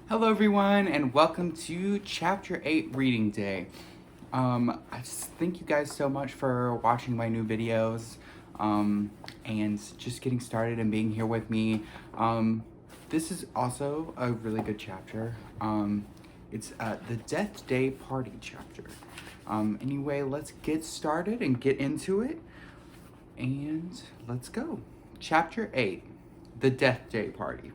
Hello everyone and welcome to Chapter 8 Reading Day. I just thank you guys so much for watching my new videos and just getting started and being here with me. This is also a really good chapter. It's the Death Day Party chapter. Anyway, let's get started and get into it. And let's go. Chapter 8, The Death Day Party.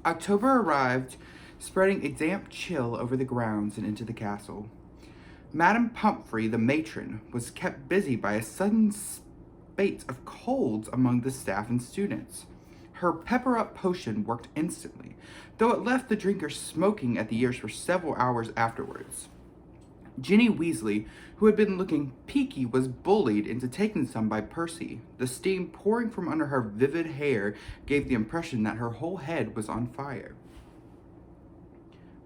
October arrived, spreading a damp chill over the grounds and into the castle. Madame Pumphrey, the matron, was kept busy by a sudden spate of colds among the staff and students. Her pepper-up potion worked instantly, though it left the drinker smoking at the ears for several hours afterwards. Ginny Weasley, who had been looking peaky, was bullied into taking some by Percy. The steam pouring from under her vivid hair gave the impression that her whole head was on fire.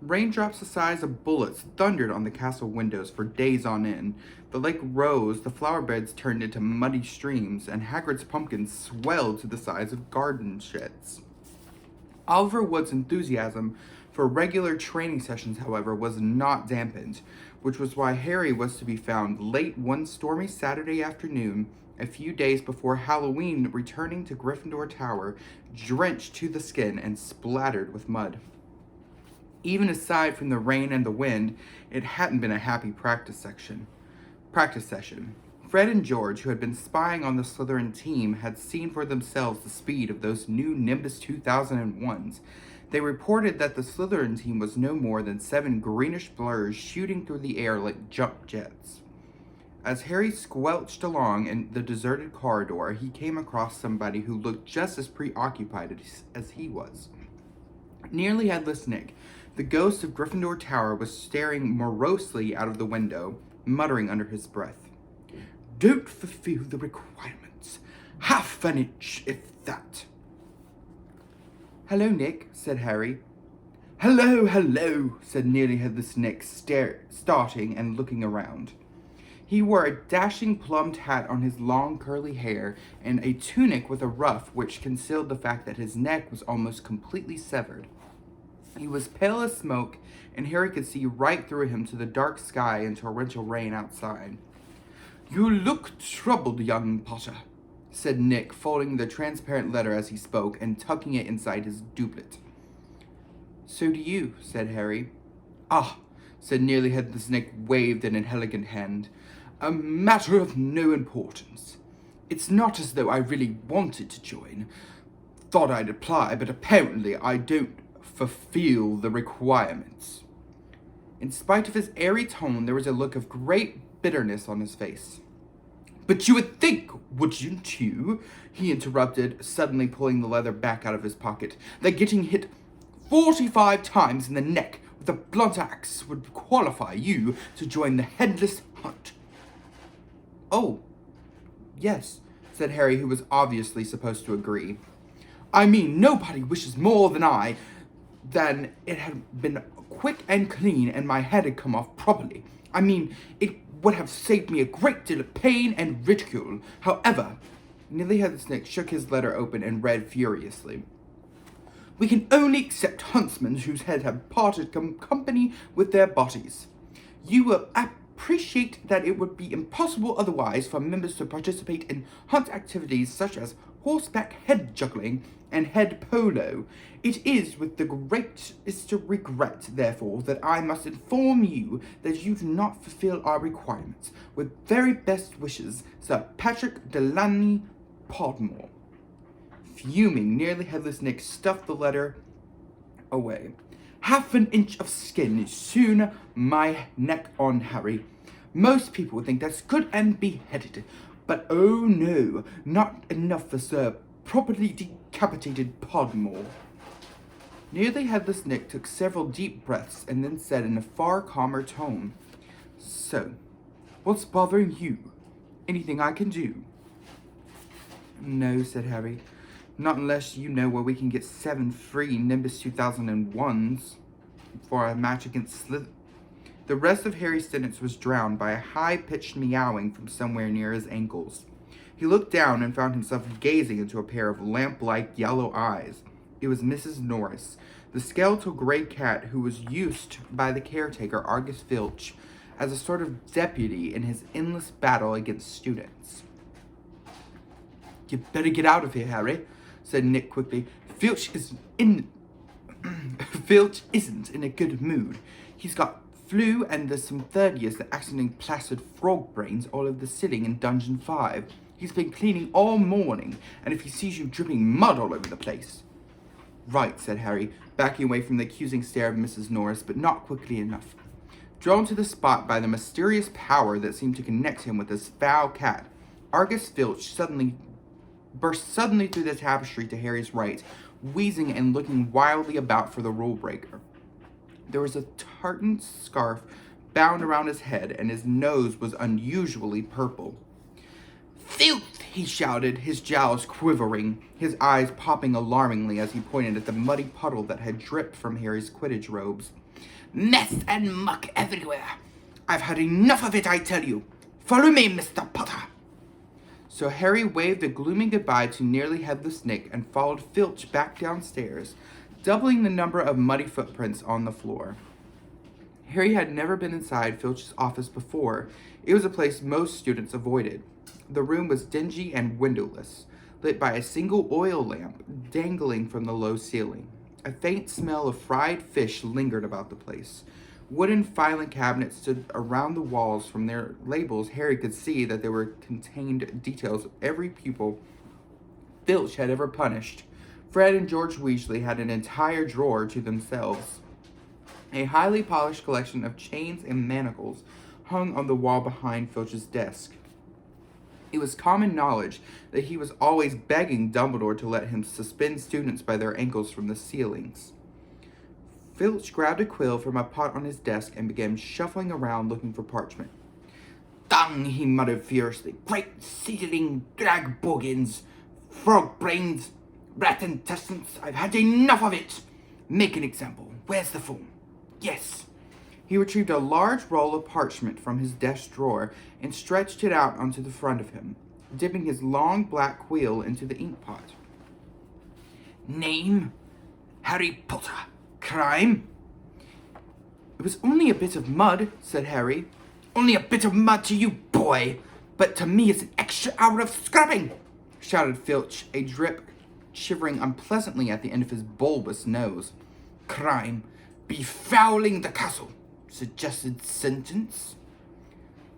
Raindrops the size of bullets thundered on the castle windows for days on end. The lake rose, the flower beds turned into muddy streams, and Hagrid's pumpkins swelled to the size of garden sheds. Oliver Wood's enthusiasm for regular training sessions, however, was not dampened, which was why Harry was to be found late one stormy Saturday afternoon, a few days before Halloween, returning to Gryffindor Tower, drenched to the skin and splattered with mud. Even aside from the rain and the wind, it hadn't been a happy practice session. Fred and George, who had been spying on the Slytherin team, had seen for themselves the speed of those new Nimbus 2001s. They reported that the Slytherin team was no more than 7 greenish blurs shooting through the air like jump jets. As Harry squelched along in the deserted corridor, he came across somebody who looked just as preoccupied as he was. Nearly headless Nick, the ghost of Gryffindor Tower, was staring morosely out of the window, muttering under his breath. "Don't fulfill the requirements. Half an inch, if that." "Hello, Nick," said Harry. Hello, said nearly headless Nick, starting and looking around. He wore a dashing plumed hat on his long curly hair and a tunic with a ruff which concealed the fact that his neck was almost completely severed. He was pale as smoke, and Harry could see right through him to the dark sky and torrential rain outside. "You look troubled, young Potter," said Nick, folding the transparent letter as he spoke and tucking it inside his doublet. "So do you," said Harry. "Ah," said nearly headless Nick, waved an inelegant hand. "A matter of no importance. It's not as though I really wanted to join. Thought I'd apply, but apparently I don't fulfill the requirements." In spite of his airy tone, there was a look of great bitterness on his face. "But you would think, wouldn't you," he interrupted, suddenly pulling the leather back out of his pocket, "that getting hit 45 times in the neck with a blunt axe would qualify you to join the Headless Hunt?" "Oh, yes," said Harry, who was obviously supposed to agree. "I mean, nobody wishes more than it had been quick and clean and my head had come off properly. I mean, it would have saved me a great deal of pain and ridicule. However," Nearly Headless Nick shook his letter open and read furiously. "We can only accept huntsmen whose heads have parted company with their bodies. You will appreciate that it would be impossible otherwise for members to participate in hunt activities such as horseback head juggling and head polo. It is with the greatest regret, therefore, that I must inform you that you do not fulfill our requirements. With very best wishes, Sir Patrick Delaney Podmore." Fuming, Nearly Headless Nick stuffed the letter away. "Half an inch of skin is soon my neck on, Harry. Most people would think that's good and beheaded. But oh no, not enough for Sir properly decapitated Podmore." Nearly Headless Nick took several deep breaths and then said in a far calmer tone, "So, what's bothering you? Anything I can do?" "No," said Harry. "Not unless you know where we can get 7 free Nimbus 2001s for a match against Slytherin." The rest of Harry's sentence was drowned by a high-pitched meowing from somewhere near his ankles. He looked down and found himself gazing into a pair of lamp-like yellow eyes. It was Mrs. Norris, the skeletal gray cat who was used by the caretaker, Argus Filch, as a sort of deputy in his endless battle against students. "You better get out of here, Harry," said Nick quickly. Filch isn't in a good mood. He's got flu, and there's some third years that accidentally plastered frog brains all over the ceiling in Dungeon 5. He's been cleaning all morning, and if he sees you dripping mud all over the place." "Right," said Harry, backing away from the accusing stare of Mrs. Norris, but not quickly enough. Drawn to the spot by the mysterious power that seemed to connect him with this foul cat, Argus Filch burst suddenly through the tapestry to Harry's right, wheezing and looking wildly about for the rule breaker. There was a tartan scarf bound around his head, and his nose was unusually purple. "Filth!" he shouted, his jowls quivering, his eyes popping alarmingly as he pointed at the muddy puddle that had dripped from Harry's Quidditch robes. "Mess and muck everywhere! I've had enough of it, I tell you! Follow me, Mr. Potter!" So Harry waved a gloomy goodbye to nearly headless Nick and followed Filch back downstairs, doubling the number of muddy footprints on the floor. Harry had never been inside Filch's office before. It was a place most students avoided. The room was dingy and windowless, lit by a single oil lamp dangling from the low ceiling. A faint smell of fried fish lingered about the place. Wooden filing cabinets stood around the walls. From their labels, Harry could see that they contained details of every pupil Filch had ever punished. Fred and George Weasley had an entire drawer to themselves. A highly polished collection of chains and manacles hung on the wall behind Filch's desk. It was common knowledge that he was always begging Dumbledore to let him suspend students by their ankles from the ceilings. Filch grabbed a quill from a pot on his desk and began shuffling around looking for parchment. "Dung!" he muttered furiously. "Great seedling drag boggins, frog brains, rat intestines. I've had enough of it. Make an example. Where's the form? Yes." He retrieved a large roll of parchment from his desk drawer and stretched it out onto the front of him, dipping his long black quill into the ink pot. "Name? Harry Potter. Crime?" "It was only a bit of mud," said Harry. "Only a bit of mud to you, boy, but to me it's an extra hour of scrubbing," shouted Filch, a drip shivering unpleasantly at the end of his bulbous nose. "Crime. Befouling the castle. Suggested sentence?"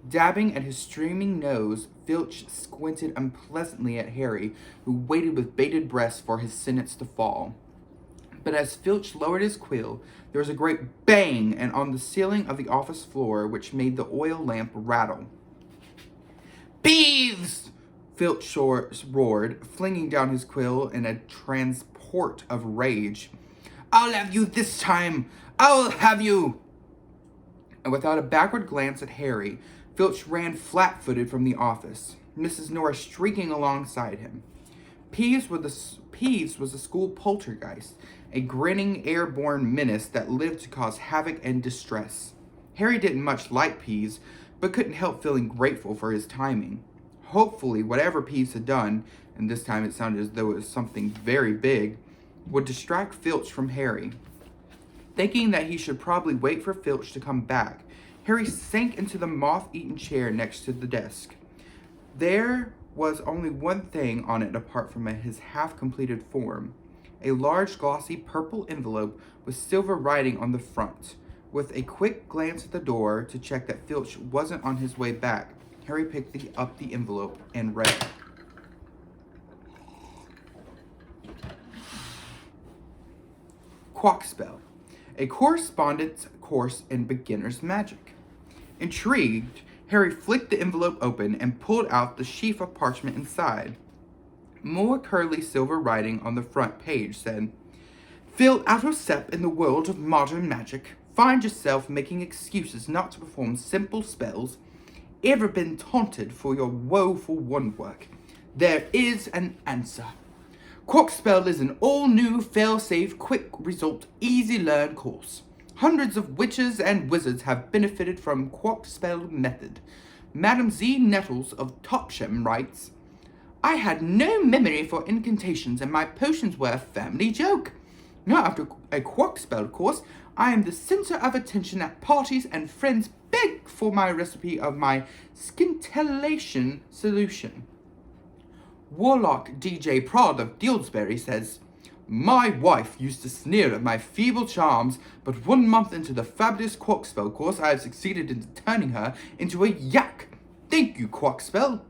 Dabbing at his streaming nose, Filch squinted unpleasantly at Harry, who waited with bated breath for his sentence to fall. But as Filch lowered his quill, there was a great bang and on the ceiling of the office floor, which made the oil lamp rattle. "Peeves!" Filch roared, flinging down his quill in a transport of rage. "I'll have you this time! I'll have you!" And without a backward glance at Harry, Filch ran flat-footed from the office, Mrs. Norris streaking alongside him. Peeves was a school poltergeist, a grinning airborne menace that lived to cause havoc and distress. Harry didn't much like Peeves, but couldn't help feeling grateful for his timing. Hopefully, whatever Peeves had done, and this time it sounded as though it was something very big, would distract Filch from Harry. Thinking that he should probably wait for Filch to come back, Harry sank into the moth-eaten chair next to the desk. There was only one thing on it apart from his half-completed form. A large, glossy purple envelope with silver writing on the front. With a quick glance at the door to check that Filch wasn't on his way back, Harry picked up the envelope and read. Quackspell. A correspondence course in beginner's magic. Intrigued, Harry flicked the envelope open and pulled out the sheaf of parchment inside. More curly silver writing on the front page said, "Feel out of step in the world of modern magic? Find yourself making excuses not to perform simple spells? Ever been taunted for your woeful wand work? There is an answer. Quackspell is an all-new, fail-safe, quick-result, easy-learn course. Hundreds of witches and wizards have benefited from Quackspell method. Madam Z. Nettles of Topsham writes, I had no memory for incantations, and my potions were a family joke. Now, after a quark spell course, I am the center of attention at parties, and friends beg for my recipe of my scintillation solution. Warlock DJ Prod of Dillsbury says, my wife used to sneer at my feeble charms, but 1 month into the fabulous Quarkspell course, I have succeeded in turning her into a yak. Thank you, Quarkspell.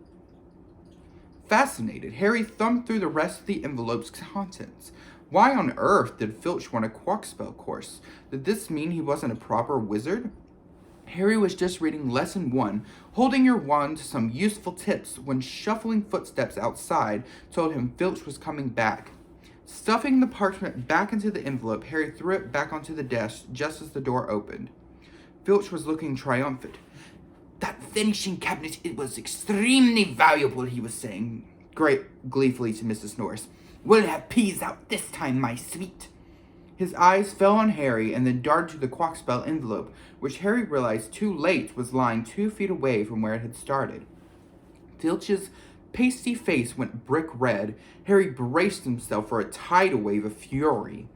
Fascinated, Harry thumbed through the rest of the envelope's contents. Why on earth did Filch want a Quarkspell course? Did this mean he wasn't a proper wizard? Harry was just reading Lesson 1, Holding Your Wand, Some Useful Tips, when shuffling footsteps outside told him Filch was coming back. Stuffing the parchment back into the envelope, Harry threw it back onto the desk just as the door opened. Filch was looking triumphant. That finishing cabinet, it was extremely valuable, he was saying, gleefully to Mrs. Norris. We'll have peas out this time, my sweet. His eyes fell on Harry and then darted to the Quarkspell envelope, which Harry realized too late was lying 2 feet away from where it had started. Filch's pasty face went brick red. Harry braced himself for a tidal wave of fury.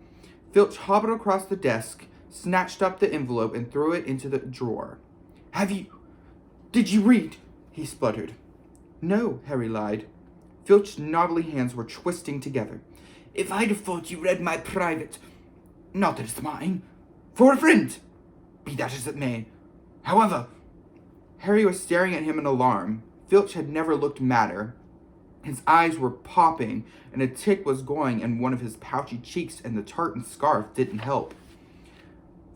Filch hobbled across the desk, snatched up the envelope, and threw it into the drawer. Did you read? He spluttered. No, Harry lied. Filch's knobbly hands were twisting together. If I'd have thought you read my private... Not that it's mine. For a friend. Be that as it may. However... Harry was staring at him in alarm. Filch had never looked madder. His eyes were popping, and a tick was going in one of his pouchy cheeks, and the tartan scarf didn't help.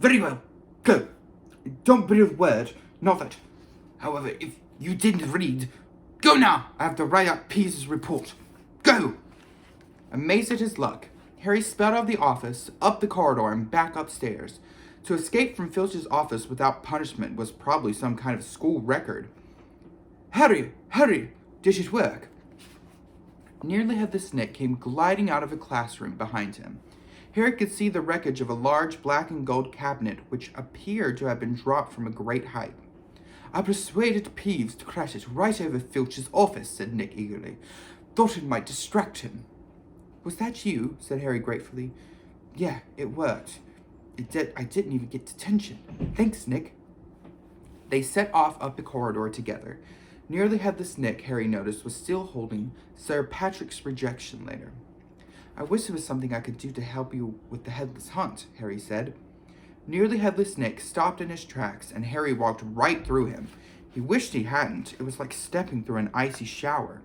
Very well. Go. Don't breathe a word. Not that. However, if you didn't read... Go now! I have to write out Pease's report. Go! Amazed at his luck, Harry sped out of the office, up the corridor, and back upstairs. To escape from Filch's office without punishment was probably some kind of school record. Harry! Did it work? Nearly Headless the Snick came gliding out of a classroom behind him. Harry could see the wreckage of a large black and gold cabinet which appeared to have been dropped from a great height. I persuaded Peeves to crash it right over Filch's office, said Nick eagerly. Thought it might distract him. Was that you? Said Harry gratefully. Yeah, it worked. I didn't even get detention. Thanks, Nick. They set off up the corridor together. Nearly Headless Nick, Harry noticed, was still holding Sir Patrick's rejection letter. I wish there was something I could do to help you with the Headless Hunt, Harry said. Nearly Headless Nick stopped in his tracks, and Harry walked right through him. He wished he hadn't. It was like stepping through an icy shower.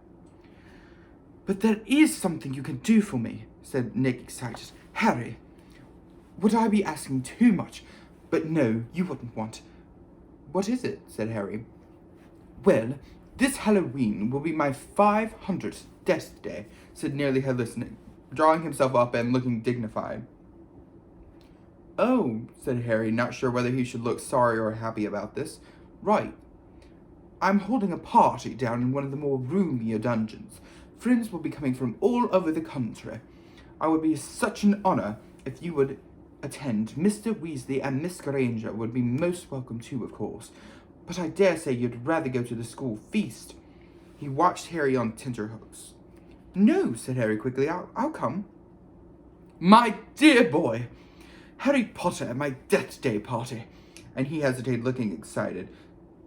But there is something you can do for me, said Nick, excited. Harry, would I be asking too much? But no, you wouldn't want. What is it? Said Harry. Well, this Halloween will be my 500th death day, said Nearly Headless Nick, drawing himself up and looking dignified. Oh, said Harry, not sure whether he should look sorry or happy about this. Right. I'm holding a party down in one of the more roomier dungeons. Friends will be coming from all over the country. I would be such an honor if you would attend. Mr. Weasley and Miss Granger would be most welcome too, of course. But I dare say you'd rather go to the school feast. He watched Harry on tenterhooks. No, said Harry quickly. I'll come. My dear boy! Harry Potter at my death day party. And he hesitated, looking excited.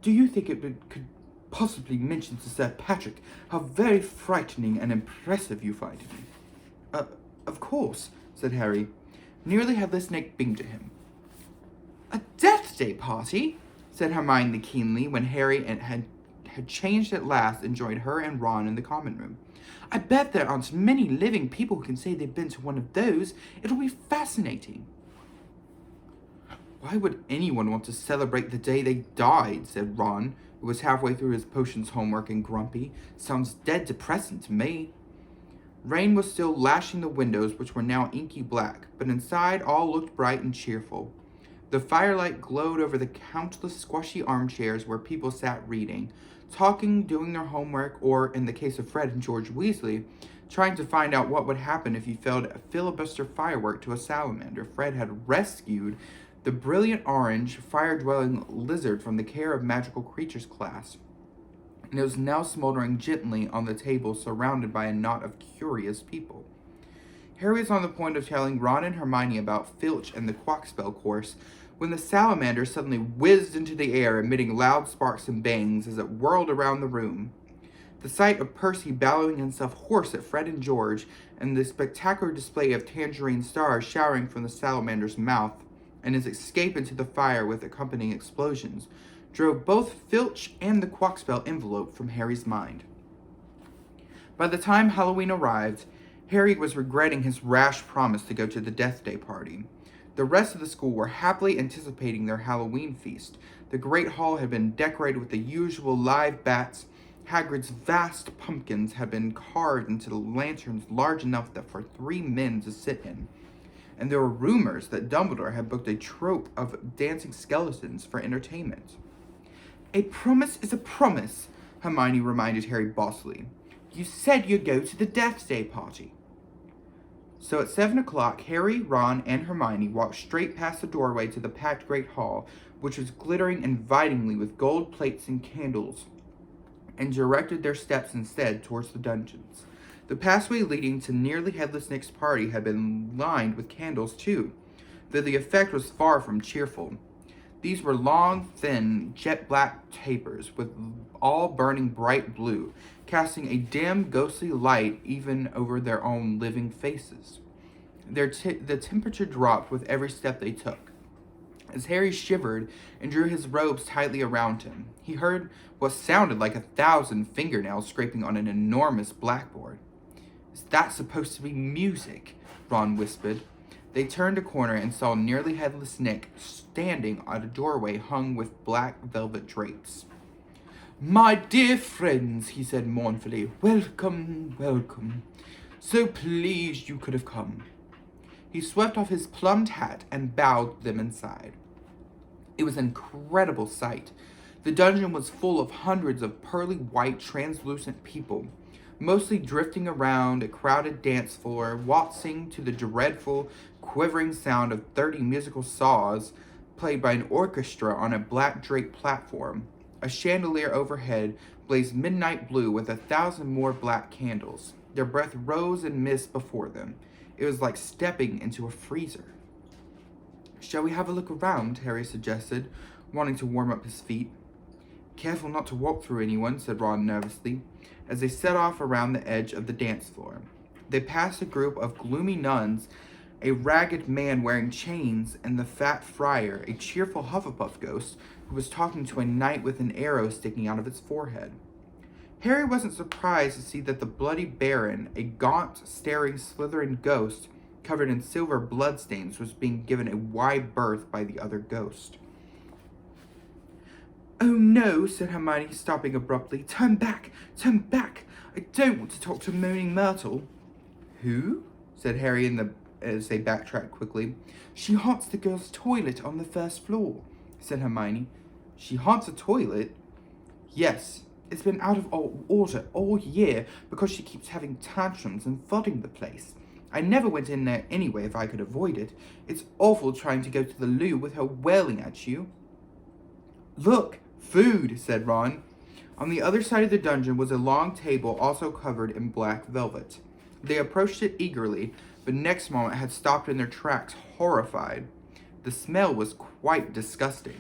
Do you think could possibly mention to Sir Patrick how very frightening and impressive you find me? Of course, said Harry. Nearly Headless Nick beamed at him. A death day party? Said Hermione keenly when Harry had changed at last and joined her and Ron in the common room. I bet there aren't many living people who can say they've been to one of those. It'll be fascinating. Why would anyone want to celebrate the day they died, said Ron, who was halfway through his potions homework and grumpy. Sounds dead depressing to me. Rain was still lashing the windows, which were now inky black, but inside all looked bright and cheerful. The firelight glowed over the countless squashy armchairs where people sat reading, talking, doing their homework, or, in the case of Fred and George Weasley, trying to find out what would happen if he failed a filibuster firework to a salamander. Fred had rescued the brilliant orange, fire-dwelling lizard from the care of magical creatures class. and it was now smoldering gently on the table, surrounded by a knot of curious people. Harry was on the point of telling Ron and Hermione about Filch and the Quackspell course when the salamander suddenly whizzed into the air, emitting loud sparks and bangs as it whirled around the room. The sight of Percy bellowing himself hoarse at Fred and George, and the spectacular display of tangerine stars showering from the salamander's mouth, and his escape into the fire with accompanying explosions, drove both Filch and the Quackspell envelope from Harry's mind. By the time Halloween arrived, Harry was regretting his rash promise to go to the Death Day party. The rest of the school were happily anticipating their Halloween feast. The Great Hall had been decorated with the usual live bats. Hagrid's vast pumpkins had been carved into lanterns large enough for 3 men to sit in. And there were rumors that Dumbledore had booked a troupe of dancing skeletons for entertainment. "A promise is a promise," Hermione reminded Harry bossily. "You said you'd go to the Death Day party." So at 7 o'clock, Harry, Ron, and Hermione walked straight past the doorway to the packed Great Hall, which was glittering invitingly with gold plates and candles, and directed their steps instead towards the dungeons. The passway leading to Nearly Headless Nick's party had been lined with candles too, though the effect was far from cheerful. These were long, thin, jet-black tapers, with all burning bright blue, casting a dim, ghostly light even over their own living faces. The temperature dropped with every step they took. As Harry shivered and drew his robes tightly around him, he heard what sounded like 1,000 fingernails scraping on an enormous blackboard. "Is that supposed to be music?" Ron whispered. They turned a corner and saw Nearly Headless Nick standing at a doorway hung with black velvet drapes. "My dear friends," he said mournfully, "welcome, welcome. So pleased you could have come." He swept off his plumed hat and bowed them inside. It was an incredible sight. The dungeon was full of hundreds of pearly white, translucent people, mostly drifting around a crowded dance floor, waltzing to the dreadful, quivering sound of 30 musical saws played by an orchestra on a black draped platform. A chandelier overhead blazed midnight blue with 1,000 more black candles. Their breath rose and mist before them. It was like stepping into a freezer. "Shall we have a look around?" Harry suggested, wanting to warm up his feet. "Careful not to walk through anyone," said Ron nervously, as they set off around the edge of the dance floor. They passed a group of gloomy nuns, a ragged man wearing chains, and the fat friar, a cheerful Hufflepuff ghost, who was talking to a knight with an arrow sticking out of its forehead. Harry wasn't surprised to see that the Bloody Baron, a gaunt, staring Slytherin ghost covered in silver bloodstains, was being given a wide berth by the other ghost. "Oh no," said Hermione, stopping abruptly. Turn back! Turn back! I don't want to talk to Moaning Myrtle." "Who?" said Harry as they backtracked quickly. "She haunts the girls' toilet on the first floor," said Hermione. "She haunts a toilet?" "Yes. It's been out of order all year because she keeps having tantrums and flooding the place. I never went in there anyway if I could avoid it. It's awful trying to go to the loo with her wailing at you." "Look, food," said Ron. On the other side of the dungeon was a long table also covered in black velvet. They approached it eagerly, but next moment had stopped in their tracks, horrified. The smell was quite disgusting.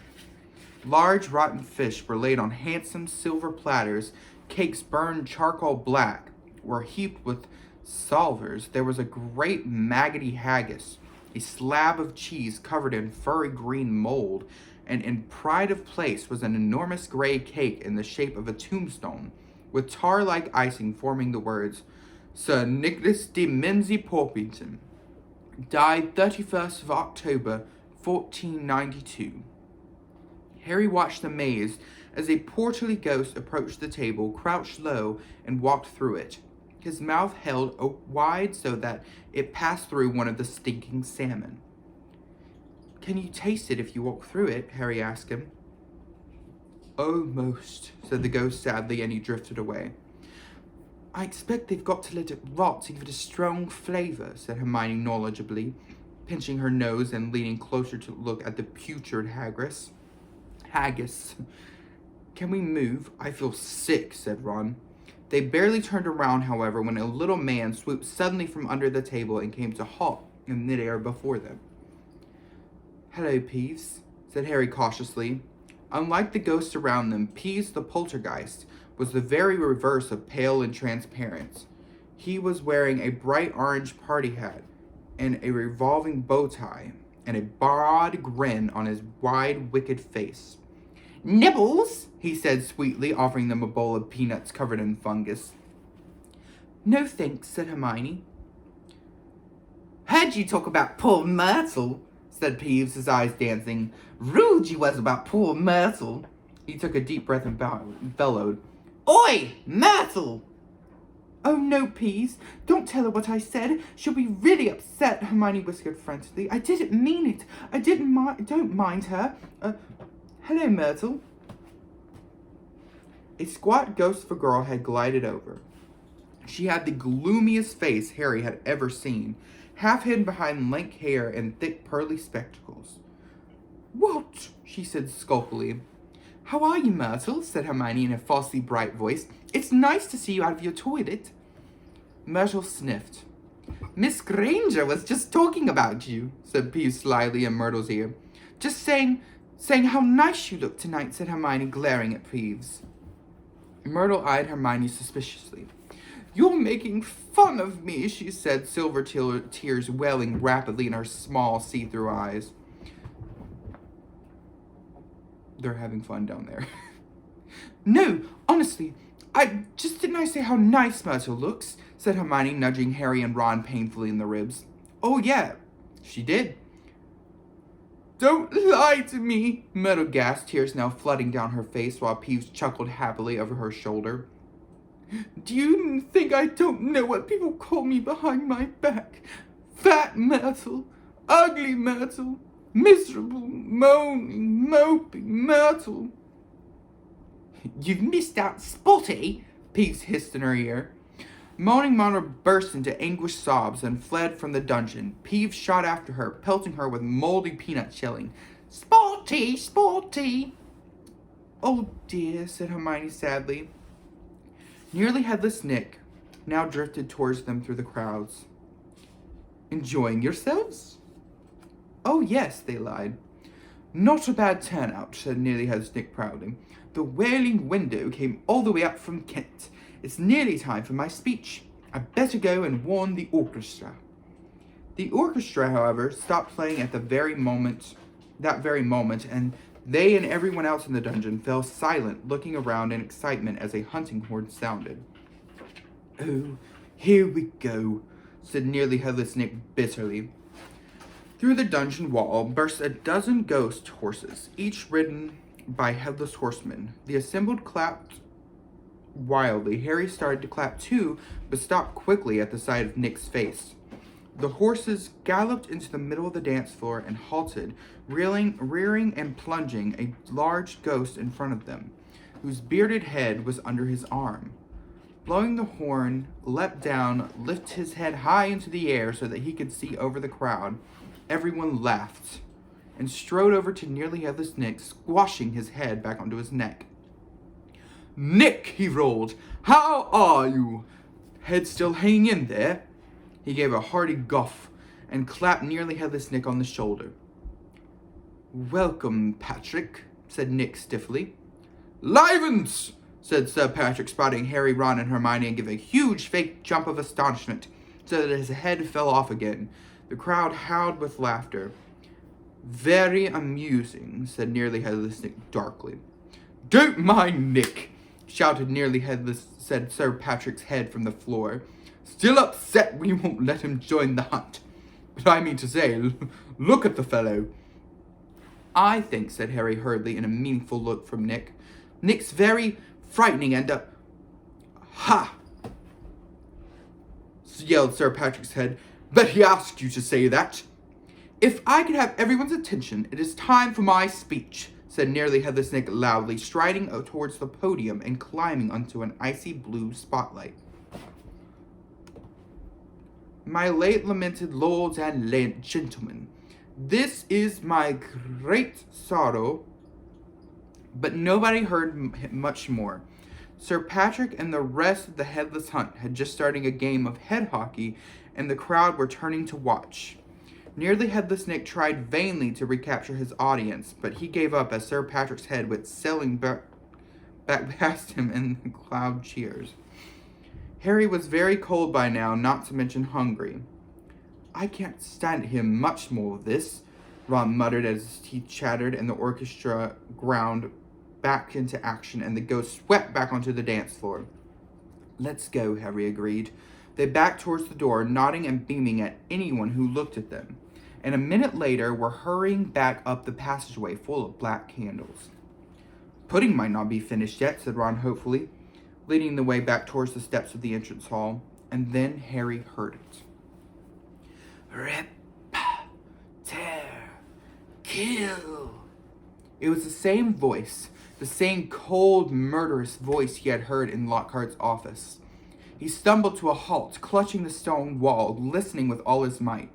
Large rotten fish were laid on handsome silver platters. Cakes burned charcoal black were heaped with salvers. There was a great maggoty haggis, a slab of cheese covered in furry green mold, and in pride of place was an enormous gray cake in the shape of a tombstone, with tar-like icing forming the words, "Sir Nicholas de Mimsy Porpington, died 31st of October, 1492. Harry watched amazed as a portly ghost approached the table, crouched low, and walked through it. His mouth held wide so that it passed through one of the stinking salmon. "Can you taste it if you walk through it?" Harry asked him. "Almost," said the ghost sadly, and he drifted away. "I expect they've got to let it rot to give it a strong flavor," said Hermione knowledgeably, pinching her nose and leaning closer to look at the putrid haggis. Can we move? I feel sick, said Ron. They barely turned around, however, when a little man swooped suddenly from under the table and came to halt in midair before them. Hello, Peeves, said Harry cautiously. Unlike the ghosts around them, Peeves the poltergeist was the very reverse of pale and transparent. He was wearing a bright orange party hat and a revolving bow tie and a broad grin on his wide, wicked face. Nibbles, he said sweetly, offering them a bowl of peanuts covered in fungus. No thanks, said Hermione. Heard you talk about poor Myrtle, said Peeves, his eyes dancing. Rude you was about poor Myrtle. He took a deep breath and bellowed. Oi, Myrtle! Oh, no, Peeves. Don't tell her what I said. She'll be really upset, Hermione whispered frantically. I didn't mean it. Don't mind her. Hello, Myrtle. A squat ghost of a girl had glided over. She had the gloomiest face Harry had ever seen, half hidden behind lank hair and thick pearly spectacles. What? She said sulkily. How are you, Myrtle? Said Hermione in a falsely bright voice. It's nice to see you out of your toilet. Myrtle sniffed. Miss Granger was just talking about you, said Peeves slyly in Myrtle's ear. Just saying how nice you look tonight, said Hermione, glaring at Peeves. Myrtle eyed Hermione suspiciously. You're making fun of me, she said, silver tears welling rapidly in her small, see-through eyes. They're having fun down there. No, honestly, didn't I say how nice Myrtle looks, said Hermione, nudging Harry and Ron painfully in the ribs. Oh, yeah, she did. Don't lie to me, Myrtle gasped, tears now flooding down her face while Peeves chuckled happily over her shoulder. Do you think I don't know what people call me behind my back? Fat Myrtle, ugly Myrtle, miserable, moaning, moping Myrtle. You've missed out, Spotty, Peeves hissed in her ear. Moaning Myrtle burst into anguished sobs and fled from the dungeon. Peeves shot after her, pelting her with moldy peanut shelling. Spotty, Spotty! Oh dear, said Hermione sadly. Nearly headless Nick now drifted towards them through the crowds. Enjoying yourselves? Oh yes, they lied. Not a bad turnout, said Nearly Headless Nick proudly. The Wailing Window came all the way up from Kent. It's nearly time for my speech. I'd better go and warn the orchestra. The orchestra, however, stopped playing at that very moment, and they and everyone else in the dungeon fell silent, looking around in excitement as a hunting horn sounded. Oh, here we go, said Nearly Headless Nick bitterly. Through the dungeon wall burst a dozen ghost horses, each ridden by headless horsemen. The assembled clapped wildly. Harry started to clap too, but stopped quickly at the sight of Nick's face. The horses galloped into the middle of the dance floor and halted, rearing and plunging a large ghost in front of them, whose bearded head was under his arm. Blowing the horn, leapt down, lifted his head high into the air so that he could see over the crowd. Everyone laughed, and strode over to Nearly Headless Nick, squashing his head back onto his neck. Nick, he roared, how are you? Head still hanging in there? He gave a hearty guff and clapped Nearly Headless Nick on the shoulder. Welcome, Patrick, said Nick stiffly. Livens, said Sir Patrick, spotting Harry, Ron, and Hermione and giving a huge fake jump of astonishment so that his head fell off again. The crowd howled with laughter. Very amusing, said Nearly Headless Nick darkly. Don't mind Nick, said Sir Patrick's head from the floor. Still upset we won't let him join the hunt. But I mean to say, look at the fellow. I think, said Harry hurriedly in a meaningful look from Nick. Nick's very frightening and, Ha! Yelled Sir Patrick's head. Bet he asked you to say that. If I could have everyone's attention, it is time for my speech, said Nearly Headless Nick loudly, striding towards the podium and climbing onto an icy blue spotlight. My late lamented lords and gentlemen, this is my great sorrow But nobody heard much more. Sir Patrick and the rest of the Headless Hunt had just started a game of head hockey, and the crowd were turning to watch. Nearly Headless Nick tried vainly to recapture his audience, but he gave up as Sir Patrick's head went sailing back past him in the loud cheers. Harry was very cold by now, not to mention hungry. I can't stand to hear much more of this, Ron muttered as his teeth chattered and the orchestra ground back into action and the ghost swept back onto the dance floor. Let's go, Harry agreed. They backed towards the door, nodding and beaming at anyone who looked at them, and a minute later were hurrying back up the passageway full of black candles. Pudding might not be finished yet, said Ron hopefully, leading the way back towards the steps of the entrance hall, and then Harry heard it. Rip, tear, kill. It was the same voice, the same cold, murderous voice he had heard in Lockhart's office. He stumbled to a halt, clutching the stone wall, listening with all his might,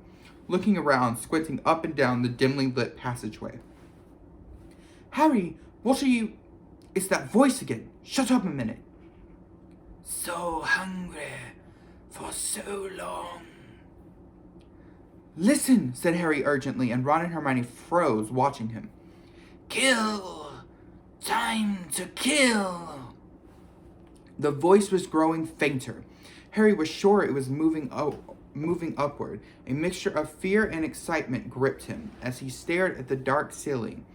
looking around, squinting up and down the dimly lit passageway. Harry, what are you... It's that voice again. Shut up a minute. So hungry for so long. Listen, said Harry urgently, and Ron and Hermione froze, watching him. Kill! Time to kill! The voice was growing fainter. Harry was sure it was moving upward. A mixture of fear and excitement gripped him as he stared at the dark ceiling.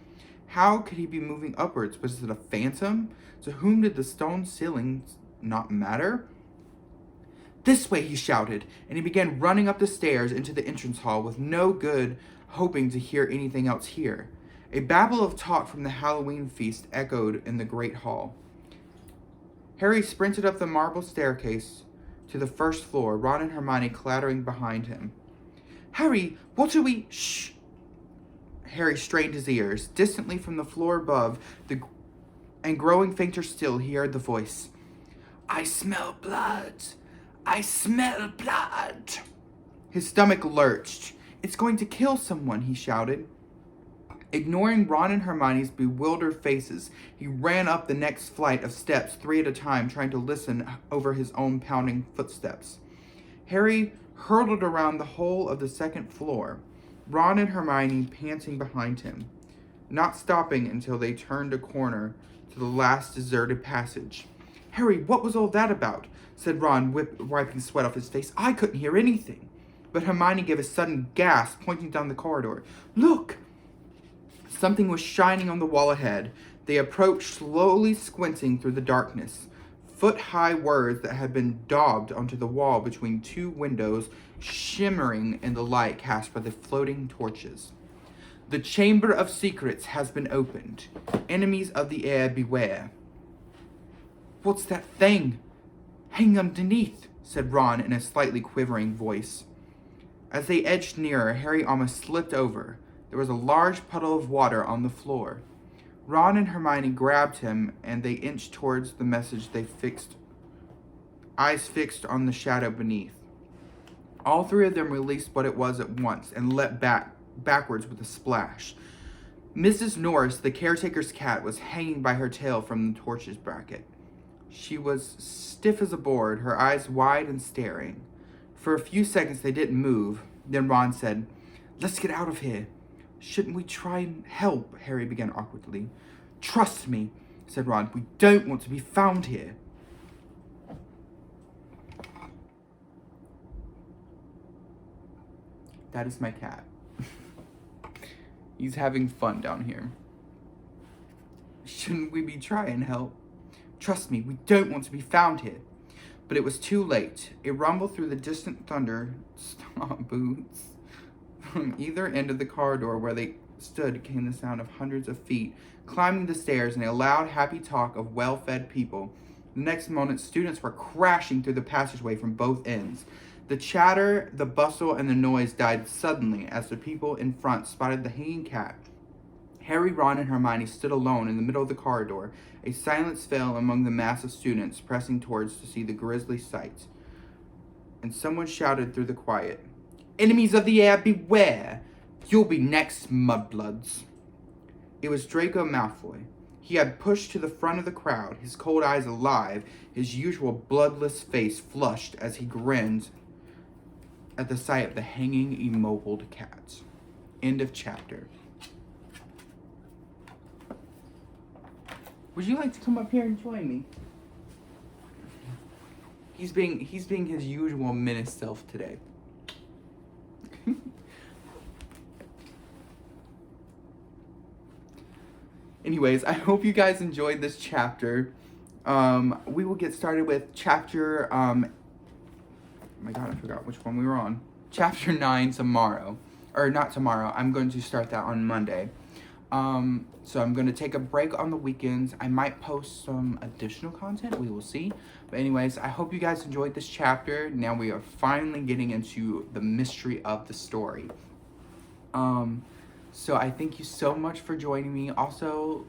How could he be moving upwards? Was it a phantom? To whom did the stone ceiling not matter? This way, he shouted, and he began running up the stairs into the entrance hall with no good hoping to hear anything else here. A babble of talk from the Halloween feast echoed in the great hall. Harry sprinted up the marble staircase to the first floor, Ron and Hermione clattering behind him. Harry, what are we... Shh! Harry strained his ears. Distantly from the floor above, and growing fainter still, he heard the voice. I smell blood. I smell blood. His stomach lurched. It's going to kill someone, he shouted. Ignoring Ron and Hermione's bewildered faces, he ran up the next flight of steps 3 at a time, trying to listen over his own pounding footsteps. Harry hurtled around the whole of the second floor, Ron and Hermione panting behind him, not stopping until they turned a corner to the last deserted passage. Harry, what was all that about? Said Ron, wiping sweat off his face. I couldn't hear anything. But Hermione gave a sudden gasp, pointing down the corridor. Look! Something was shining on the wall ahead. They approached, slowly squinting through the darkness. Foot-high words that had been daubed onto the wall between 2 windows, shimmering in the light cast by the floating torches. The Chamber of Secrets has been opened. Enemies of the air, beware. What's that thing? Hang underneath, said Ron in a slightly quivering voice. As they edged nearer, Harry almost slipped over. There was a large puddle of water on the floor. Ron and Hermione grabbed him, and they inched towards the message, eyes fixed on the shadow beneath. All 3 of them released what it was at once and leapt backwards with a splash. Mrs. Norris, the caretaker's cat, was hanging by her tail from the torches bracket. She was stiff as a board, her eyes wide and staring. For a few seconds they didn't move. Then Ron said, Let's get out of here. Shouldn't we try and help? Harry began awkwardly. Trust me, said Ron. We don't want to be found here. That is my cat. He's having fun down here. Shouldn't we be trying to help? Trust me, we don't want to be found here. But it was too late. A rumble through the distant thunder, stomp boots. From either end of the corridor where they stood came the sound of hundreds of feet climbing the stairs and a loud, happy talk of well-fed people. The next moment, students were crashing through the passageway from both ends. The chatter, the bustle, and the noise died suddenly as the people in front spotted the hanging cat. Harry, Ron, and Hermione stood alone in the middle of the corridor. A silence fell among the mass of students pressing towards to see the grisly sight. And someone shouted through the quiet, Enemies of the air, beware! You'll be next, mudbloods. It was Draco Malfoy. He had pushed to the front of the crowd, his cold eyes alive, his usual bloodless face flushed as he grinned at the sight of the hanging, immobile cats. End of chapter. Would you like to come up here and join me? He's being his usual menace self today. Anyways, I hope you guys enjoyed this chapter. We will get started with chapter, oh my god, I forgot which one we were on. Chapter 9 tomorrow. Or not tomorrow, I'm going to start that on Monday. So I'm going to take a break on the weekends. I might post some additional content, we will see. But anyways, I hope you guys enjoyed this chapter. Now we are finally getting into the mystery of the story. So I thank you so much for joining me. Also,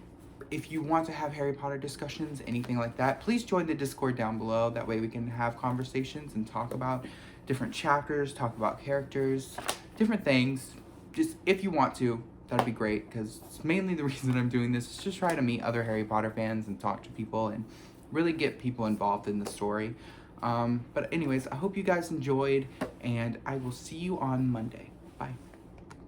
if you want to have Harry Potter discussions, anything like that, please join the Discord down below. That way we can have conversations and talk about different chapters, talk about characters, different things. Just if you want to, that'd be great, because it's mainly the reason I'm doing this is just try to meet other Harry Potter fans and talk to people and really get people involved in the story. But anyways, I hope you guys enjoyed, and I will see you on Monday. Bye.